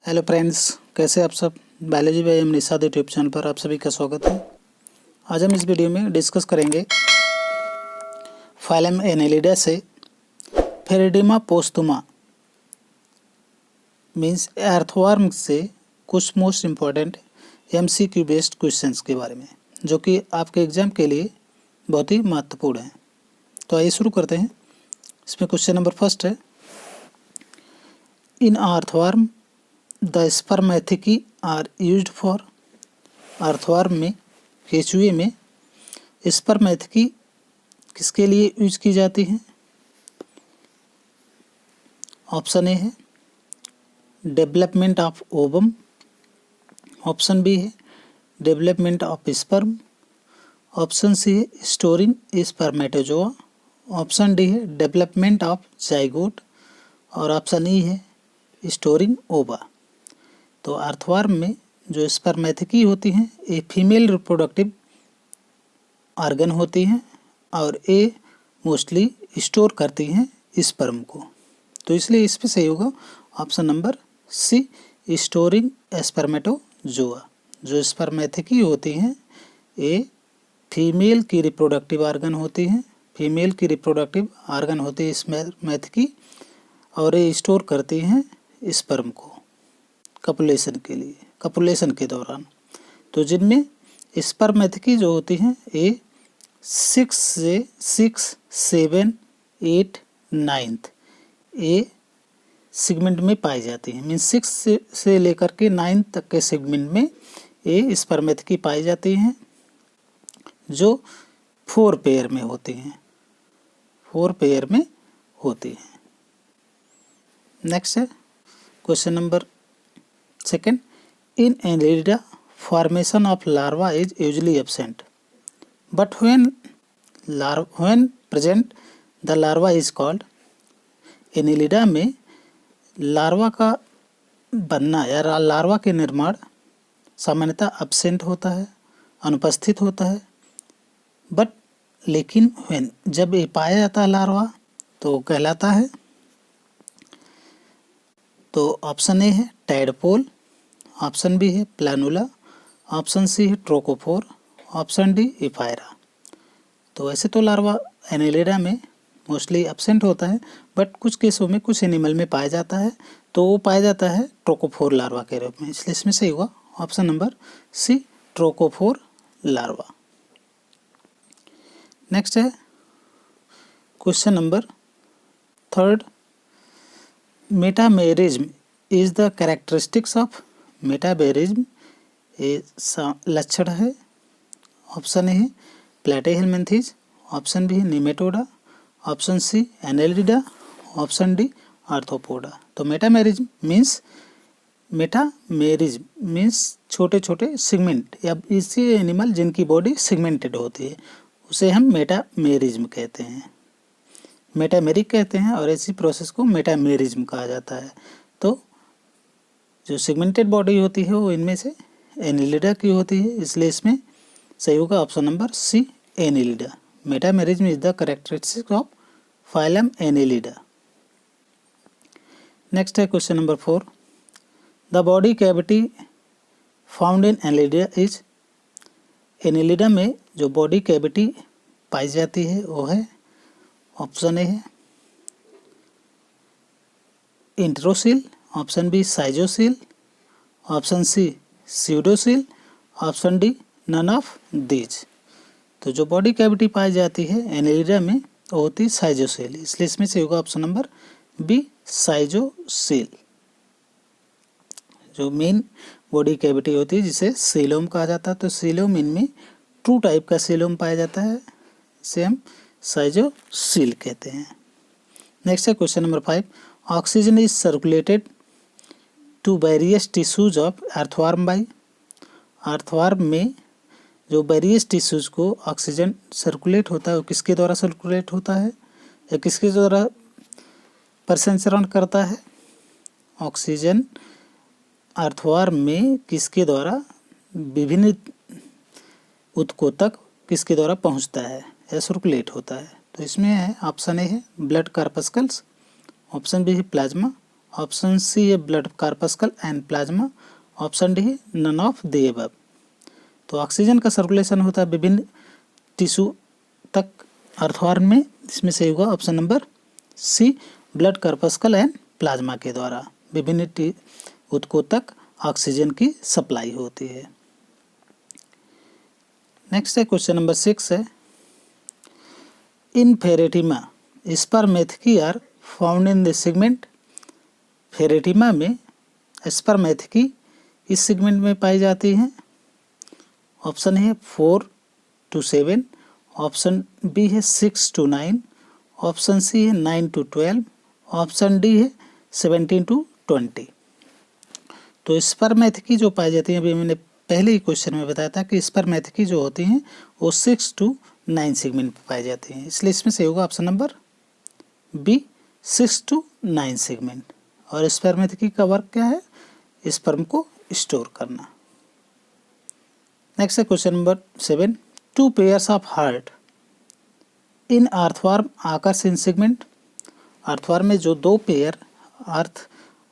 Hello friends, कैसे आप सब। Biology by M Nishad YouTube channel पर आप सभी का स्वागत है। आज हम इस वीडियो में डिस्कस करेंगे फाइलम एनेलिडा से फेरेडिमा पोस्टुमा मींस अर्थवर्म से कुछ most important MCQ based questions के बारे में, जो कि आपके एग्जाम के लिए बहुत ही महत्वपूर्ण है। तो आइए शुरू करते हैं। इसमें क्वेश्चन नंबर फर्स्ट है, in earthworm the spermathecae are used for. Earthworm में, केचुए में स्पर्मेथिकी किसके लिए यूज की जाती है? ऑप्शन ए है development of ovum, option B है development of sperm, option C है स्टोरिंग स्पर्मेटोजोआ, ऑप्शन डी है डेवलपमेंट ऑफ जाइगोट और ऑप्शन ई है स्टोरिंग ओवा। तो अर्थवर्म में जो स्पर्मेथिकी होती हैं ये फीमेल रिप्रोडक्टिव ऑर्गन होती हैं और ये मोस्टली स्टोर करती हैं स्पर्म को। तो इसलिए इस पे सही होगा option number C, storing spermatozoa. जो स्पर्मेथिकी होती हैं ये फीमेल की रिप्रोडक्टिव ऑर्गन होती हैं, फीमेल की रिप्रोडक्टिव ऑर्गन होती है स्पर्मेथिकी और ये स्टोर करती हैं स्पर्म को कपुलेशन के लिए, कपुलेशन के दौरान। तो जिनमें स्पर्मेथिकी जो होती हैं ये 6 से 6, 7, 8, 9 ये सेगमेंट में पाई जाती हैं। मीन्स 6 से लेकर के 9 तक के सेगमेंट में ये स्पर्मेथिकी पाई जाती हैं, जो 4 पेयर में होती हैं, 4 पेयर में होती हैं। नेक्स्ट है question number second, in Annelida formation of larva is usually absent, but when present the larva is called। Annelida में लार्वा का बनना या लार्वा के निर्माण सामान्यतः absent होता है, अनुपस्थित होता है, बट लेकिन when जब ये पाया जाता है लार्वा तो कहलाता है। तो ऑप्शन ए है टैडपोल, ऑप्शन बी है प्लानुला, ऑप्शन सी है ट्रोकोफोर, ऑप्शन डी इफायरा। तो वैसे तो लार्वा एनेलिडा में मोस्टली एब्सेंट होता है, बट कुछ केसों में कुछ एनिमल में पाया जाता है, तो वो पाया जाता है ट्रोकोफोर लार्वा के रूप में। इसलिए इसमें सही होगा option number C, trochophore larva. Next है question number third, metamerism is the characteristics of. Metamerism ये लक्षण है। ऑप्शन ए है प्लेटेहेलमिन्थेस, ऑप्शन बी है nematoda, option C annelida, option D arthropoda. तो मेटामेरिज्म मीन्स छोटे छोटे सेगमेंट या इसी एनिमल जिनकी बॉडी सेगमेंटेड होती है उसे हम मेटामेरिज्म कहते हैं, मेटामेरिक कहते हैं, और ऐसी प्रोसेस को मेटामेरिज्म कहा जाता है। तो जो सेगमेंटेड बॉडी होती है वो इनमें से एनेलिडा की होती है, इसलिए इसमें सही होगा option number C, annelida. Metamerism is the characteristic of phylum annelida. Next है question number 4, the body cavity found in annelida is. Annelida में जो बॉडी कैविटी पाई जाती है वो है, ऑप्शन ए है इंट्रोसिल, ऑप्शन बी साइजोसिल, option C pseudocoel, option D none of these. तो जो बॉडी कैविटी पाई जाती है एनेलिडा में वो होती है साइजोसिल, इसलिए इसमें से होगा ऑप्शन नंबर बी, साइजोसिल। जो मेन बॉडी कैविटी होती है जिसे सीलोम कहा जाता है, तो सीलोम इनमें 2 टाइप का सीलोम पाया जाता है, इसे हम साइजोसिल कहते हैं। नेक्स्ट है question number 5, oxygen is circulated to various tissues of earthworm by. Earthworm में जो वेरियस टिश्यूज को ऑक्सीजन सर्कुलेट होता है वो किसके द्वारा सर्कुलेट होता है या किसके द्वारा परिसंचरण करता है? ऑक्सीजन अर्थवर्म में किसके द्वारा विभिन्न ऊतकों तक किसके द्वारा पहुंचता है या सर्कुलेट होता है? तो इसमें है ऑप्शन ए है ब्लड कार्पस्कल्स, ऑप्शन बी है प्लाज्मा, ऑप्शन सी है blood corpuscle and plasma, option D है नन ऑफ द अबव। तो ऑक्सीजन का सर्कुलेशन होता है विभिन्न टिश्यू तक अर्थवार्म में, इसमें से होगा option number C blood corpuscle and plasma के द्वारा विभिन्न ऊतकों तक ऑक्सीजन की सप्लाई होती है। नेक्स्ट है क्वेश्चन नंबर 6 है, in pheretima spermathecae are found in this segment. Pheretima में स्पर्मेथिकी इस सेगमेंट में पाई जाती हैं। ऑप्शन है 4 to 7, ऑप्शन बी है 6 to 9, ऑप्शन सी है 9 to 12, ऑप्शन डी है 17 to 20। तो स्पर्मेथिकी जो पाई जाती है, अभी मैंने पहले ही क्वेश्चन में बताया था कि स्पर्मेथिकी जो होती हैं वो 6 to 9 सेगमेंट में पाई जाती हैं, इसलिए इसमें से होगा option number B 6 to 9 segment. और स्पर्मेथिकी का वर्क क्या है? स्पर्म को स्टोर करना। नेक्स्ट है question number 7, 2 pairs of heart in earthworm occurs in segment. Earthworm में जो 2 पेयर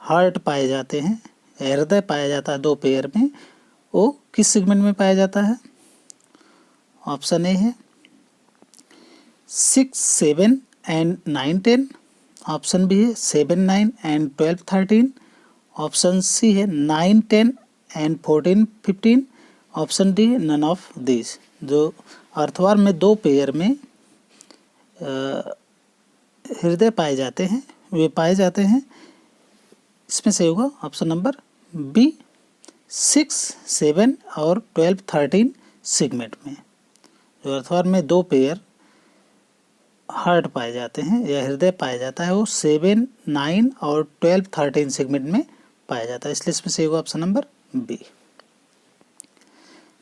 हार्ट पाए जाते हैं, हृदय पाया जाता है 2 पेयर में, वो किस सेगमेंट में पाया जाता है? ऑप्शन ए है 6, 7 एंड 9, 10, ऑप्शन बी है 7, 9 एंड 12, 13, ऑप्शन सी है 9, 10 and 14, 15, option D none of this. जो अर्थवार्म में 2 पेयर में हृदय पाए जाते हैं, वे पाए जाते हैं, इसमें से होगा ऑप्शन नंबर बी 6, 7 और 12, 13 सेगमेंट में। जो अर्थवार्म में 2 पेयर हार्ट पाए जाते हैं या हृदय पाया जाता है, वो 7, 9 और 12, 13 सेगमेंट में पाया जाता है, इसलिए इसमें से होगा ऑप्शन नंबर बी।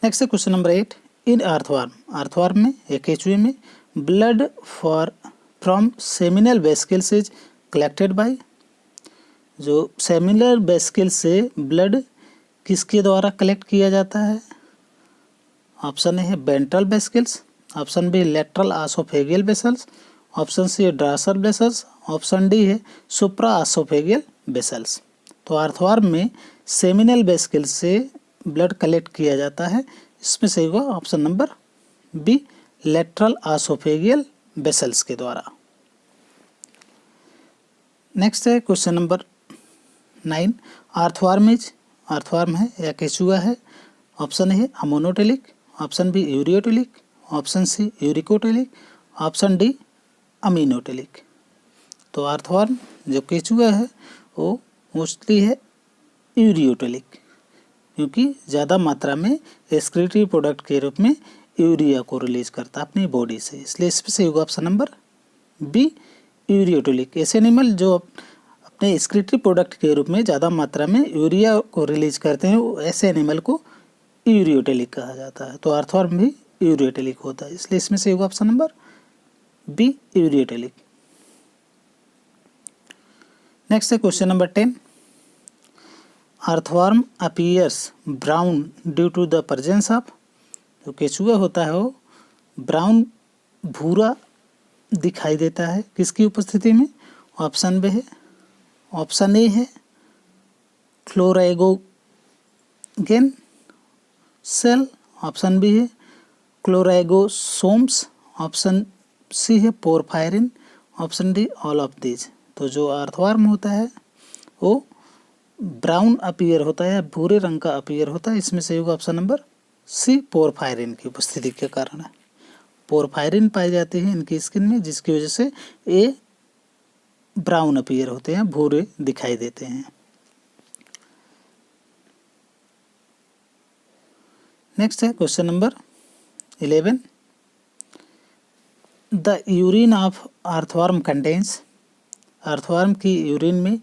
नेक्स्ट है क्वेश्चन नंबर 8, इन अर्थवार्म में या केचुए में blood from seminal vesicles is collected by. जो सेमिनल वेसिकल से ब्लड किसके द्वारा कलेक्ट किया जाता है? ऑप्शन ए है ventral vesicles, option B lateral oesophageal vessels, option C है ड्रासर वेसल्स, ऑप्शन डी है सुप्रा आसोफेगियल वेसल्स। तो अर्थवार्म में सेमिनल वेसिकल से ब्लड कलेक्ट किया जाता है, इसमें से होगा option number B lateral oesophageal vessels के द्वारा। नेक्स्ट है क्वेश्चन नंबर 9, अर्थवार्म है या केचुआ है। ऑप्शन है ammonotelic, option B ureotelic, option C uricotelic, option D aminotelic. तो अर्थवार्म जो केचुआ है वो मोस्टली है यूरियोटेलिक, क्योंकि ज़्यादा मात्रा में एक्सक्रीटरी प्रोडक्ट के रूप में यूरिया को रिलीज करता है अपनी बॉडी से, इसलिए इसमें से होगा ऑप्शन नंबर बी यूरियोटेलिक। ऐसे एनिमल जो अपने एक्सक्रीटरी प्रोडक्ट के रूप में ज़्यादा मात्रा में यूरिया को रिलीज करते हैं, ऐसे एनिमल को यूरियोटेलिक कहा जाता है। तो अर्थवार्म भी यूरियोटेलिक होता है, इसलिए इसमें से होगा option number B ureotelic. Next है question number 10, earthworm appears brown due to the presence of. जो केचुआ होता है वो ब्राउन भूरा दिखाई देता है किसकी उपस्थिति में? ऑप्शन बी है, ऑप्शन ए है क्लोराइगोगेन सेल, ऑप्शन बी है क्लोराइगोसोम्स, ऑप्शन सी है porphyrin, option D all of these. तो जो अर्थवार्म होता है वो ब्राउन अपीयर होता है, भूरे रंग का अपीयर होता है, इसमें से होगा ऑप्शन नंबर सी पोरफायरिन की उपस्थिति के कारण है। पोरफायरिन पाई जाती है इनकी स्किन में, जिसकी वजह से ये ब्राउन अपीयर होते हैं, भूरे दिखाई देते हैं। नेक्स्ट है question number 11, the urine of earthworm contains. Earthworm की यूरिन में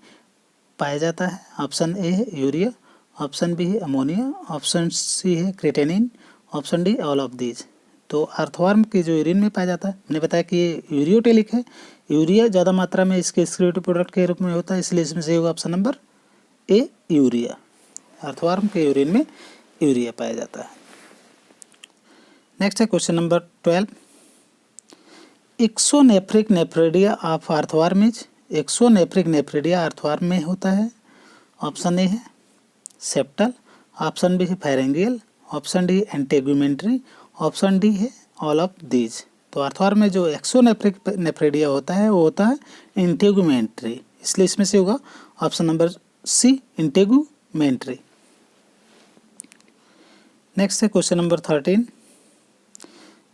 पाया जाता है, ऑप्शन ए है यूरिया, ऑप्शन बी है अमोनिया, ऑप्शन सी है creatinine, option D all of these. तो अर्थवार्म की जो यूरिन में पाया जाता है, मैंने बताया कि ये यूरियोटेलिक है, यूरिया ज़्यादा मात्रा में इसके एक्सक्रीटरी प्रोडक्ट के रूप में होता है, इसलिए इसमें से होगा option number A urea. Earthworm के यूरिन में यूरिया पाया जाता है। नेक्स्ट है question number 12, exonephric nephridia of earthworm is. Exonephric nephridia earthworm में होता है? ऑप्शन ए है सेप्टल, ऑप्शन बी है फेरेंगियल, ऑप्शन डी एंटेगुमेंट्री, ऑप्शन डी है ऑल ऑफ दीज। तो अर्थवार्म में जो एक्सोनेफ्रिक नेफ्रिडिया होता है वो होता है इंटेगुमेंट्री, इसलिए इसमें से होगा option number C integumentary. Next है question number 13।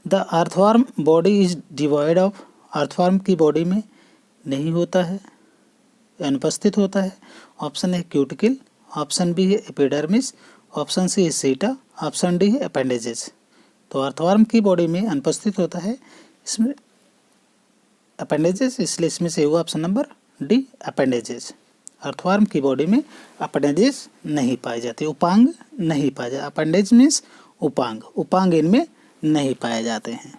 The earthworm body is devoid of, earthworm की बॉडी में नहीं होता है, अनुपस्थित होता है। ऑप्शन है क्यूटिकल, ऑप्शन बी है एपिडर्मिस, ऑप्शन सी है सीटा, ऑप्शन डी है अपेंडेजेस। तो अर्थवार्म की बॉडी में अनुपस्थित होता है इसमें अपेंडेजेस, इसलिए इसमें से होगा option number D appendages. Earthworm की बॉडी में अपेंडेजेस नहीं पाए जाते, उपांग नहीं पाए जाते। अपेंडेज मीन्स उपांग, उपांग इनमें नहीं पाए जाते हैं,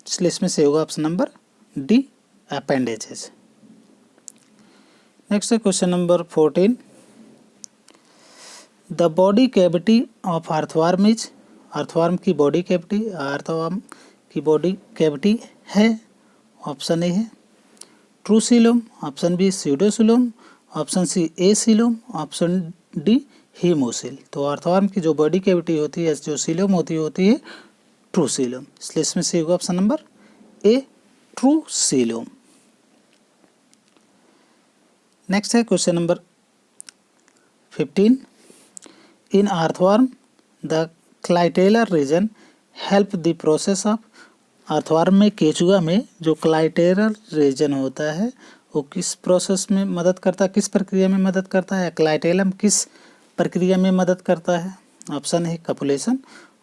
इसलिए इसमें से होगा option number D appendages. Next है question number 14। The body cavity of earthworm is, earthworm की बॉडी कैविटी, अर्थवार्म की बॉडी कैविटी है। ऑप्शन ए है true coelom, option B pseudocoelom, option C acoelom, option D haemocoel. तो earthworm की जो body cavity होती है, जो सिलम होती है ट्रूसिलम, इसलिए इसमें से होगा option number A true coelom. Next है question number 15। In earthworm the clitellar region help the process of, earthworm में केचुआ में जो क्लाइटेलर रीजन होता है वो किस प्रोसेस में मदद करता है, किस प्रक्रिया में मदद करता है? क्लाइटेलम किस प्रक्रिया में मदद करता है? ऑप्शन है copulation,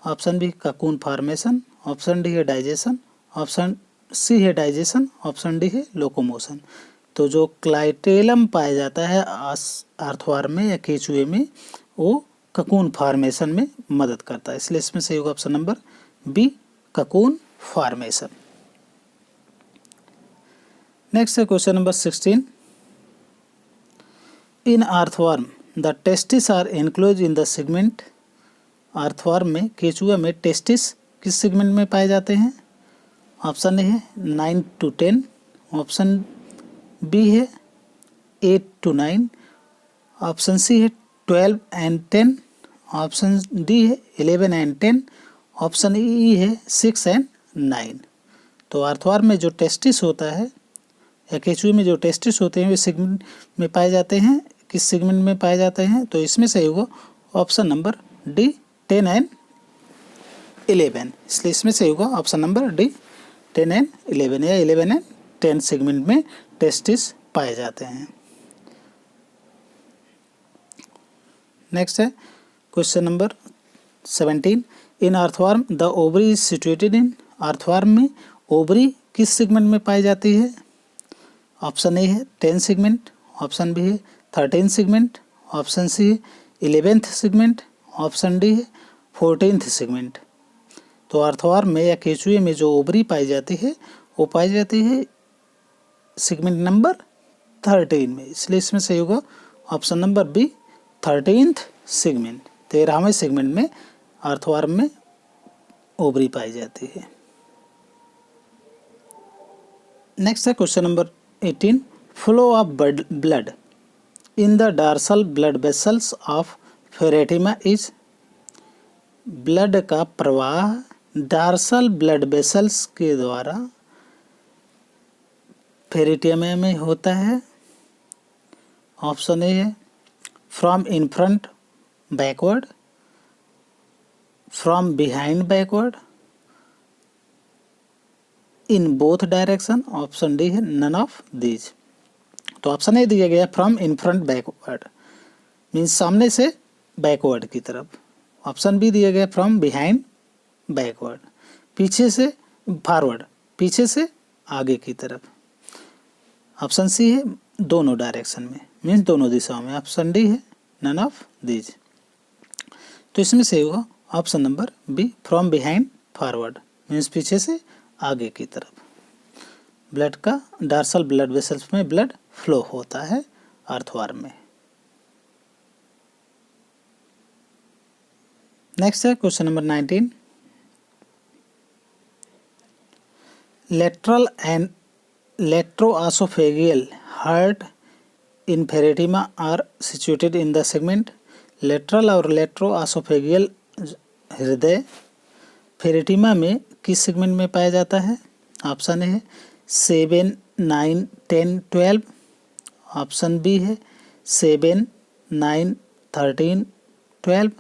option B cocoon formation, option D है डाइजेशन, ऑप्शन सी है डाइजेशन, ऑप्शन डी है लोकोमोशन। तो जो क्लाइटेलम पाया जाता है अर्थवार्म में या केचुए में वो ककून फॉर्मेशन में मदद करता है, इसलिए इसमें सही होगा option number B cocoon formation. Next है question number 16। In earthworm the testis are enclose in the segment, earthworm में केचुआ में टेस्टिस किस सेगमेंट में पाए जाते हैं? ऑप्शन ए है 9 to 10, ऑप्शन बी है 8 to 9, ऑप्शन सी है 12 and 10, ऑप्शन डी है 11 and 10, ऑप्शन ई है 6 and 9। तो अर्थवार्म में जो टेस्टिस होता है या केचुए में जो टेस्टिस होते हैं वे सेगमेंट में पाए जाते हैं, किस सेगमेंट में पाए जाते हैं? तो इसमें सही होगा ऑप्शन नंबर डी 10 and 11, इसलिए इसमें सही होगा ऑप्शन नंबर डी 10 and 11 या 11 and 10 सेगमेंट में टेस्टिस पाए जाते हैं। नेक्स्ट है question number 17। In earthworm the ovary is situated in, earthworm में ओवरी किस सेगमेंट में पाई जाती है? ऑप्शन ए है 10 सेगमेंट, ऑप्शन बी है 13 सेगमेंट, ऑप्शन सी है 11th सेगमेंट, ऑप्शन डी है 14th सेगमेंट। तो अर्थवार्म में या केचुए में जो ओवरी पाई जाती है वो पाई जाती है सेगमेंट नंबर 13 में, इसलिए इसमें सही होगा option number B 13th segment, 13वें सेगमेंट में अर्थवार्म में ओवरी पाई जाती है। नेक्स्ट है question number 18। Flow of blood in the dorsal blood vessels of pheretima is, blood का प्रवाह डार्सल ब्लड वेसल्स के द्वारा फेरेटिमा में होता है। ऑप्शन ए है from in front backward, from behind backward, in both direction, option D है none of these. तो ऑप्शन ए दिया गया from in front backward means सामने से बैकवर्ड की तरफ, ऑप्शन बी दिया गया फ्रॉम बिहाइंड बैकवर्ड पीछे से फॉरवर्ड, पीछे से आगे की तरफ, ऑप्शन सी है दोनों डायरेक्शन में मीन्स दोनों दिशाओं में, ऑप्शन डी है नन ऑफ दीज। तो इसमें से होगा option number B from behind forward means पीछे से आगे की तरफ ब्लड का डार्सल ब्लड वेसल्स में ब्लड फ्लो होता है अर्थवार्म में। नेक्स्ट है question number 19। Lateral and lateroesophageal heart in pheretima are situated in the segment. Lateral और लेट्रोआसोफेगियल हृदय फेरेटिमा में किस सेगमेंट में पाया जाता है? ऑप्शन ए है 7, 9, 10, 12। ऑप्शन बी है 7, 9, 13, 12।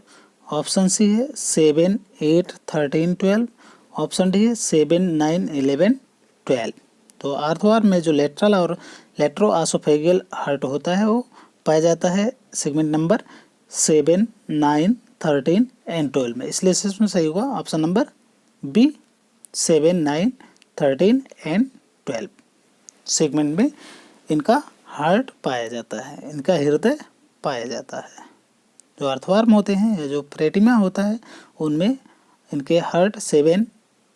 ऑप्शन सी है 7, 8, 13, 12। ऑप्शन डी है 7, 9, 11, 12। तो आर्थोआर में जो लेटरल और लेट्रोआसोफेगियल हार्ट होता है वो पाया जाता है सेगमेंट नंबर 7, 9, 13 एंड 12 में, इसलिए इसमें सही होगा option number B 7, 9, 13 and 12 segment में इनका हार्ट पाया जाता है, इनका हृदय पाया जाता है। जो अर्थवार्म होते हैं या जो फेरेटिमा होता है उनमें इनके हार्ट 7,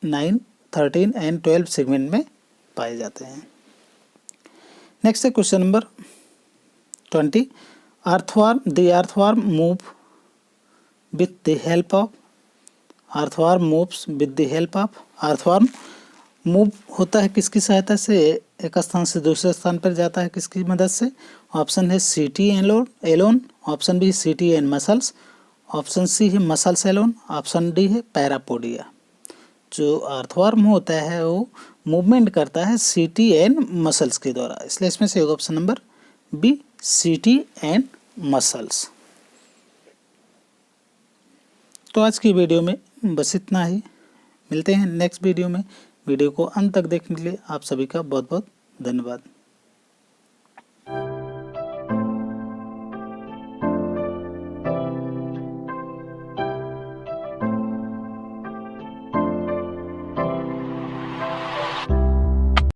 9, 13 एंड 12 सेगमेंट में पाए जाते हैं। नेक्स्ट है question number 20। Earthworm move with the help of. Earthworm moves with the help of. Earthworm move होता है किसकी सहायता से? एक स्थान से दूसरे स्थान पर जाता है किसकी मदद से? ऑप्शन है सीटी एलोन। ऑप्शन बी सीटी एंड मसल्स। ऑप्शन सी है मसल्स एलोन। ऑप्शन डी है पैरापोडिया। जो अर्थवार्म होता है वो मूवमेंट करता है सीटी एंड मसल्स के द्वारा, इसलिए इसमें से होगा ऑप्शन नंबर बी सीटी एंड मसल्स। तो आज की वीडियो में बस इतना ही, मिलते हैं नेक्स्ट वीडियो में। वीडियो को अंत तक देखने के लिए आप सभी का बहुत बहुत धन्यवाद।